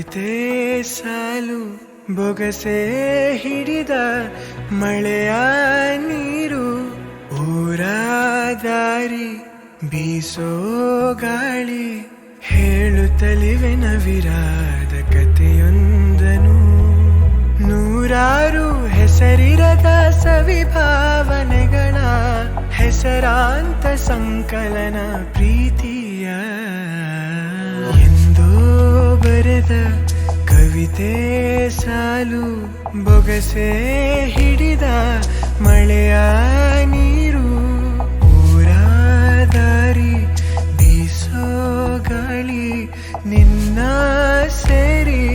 ಕವಿತೆ ಸಾಲು ಬೊಗಸೆ ಹಿಡಿದ ಮಳೆಯ ನೀರು ಊರ ದಾರಿ ಬೀಸೋ ಗಾಳಿ ಹೇಳುತ್ತಲಿವೆ ನವಿರಾದ ಕಥೆಯೊಂದನು ನೂರಾರು ಹೆಸರಿರದ ಸವಿಭಾವನೆಗಳ ಹೆಸರಾಂತ ಸಂಕಲನ ಪ್ರೀತಿಯ ಎಂದೋ ಬರೆದ ಕವಿತೆ ಸಾಲು ಬೊಗಸೆ ಹಿಡಿದ ಮಳೆಯ ನೀರು ಊರ ದಾರಿ ಬೀಸೋ ಗಾಳಿ ನಿನ್ನ ಸೇರಿ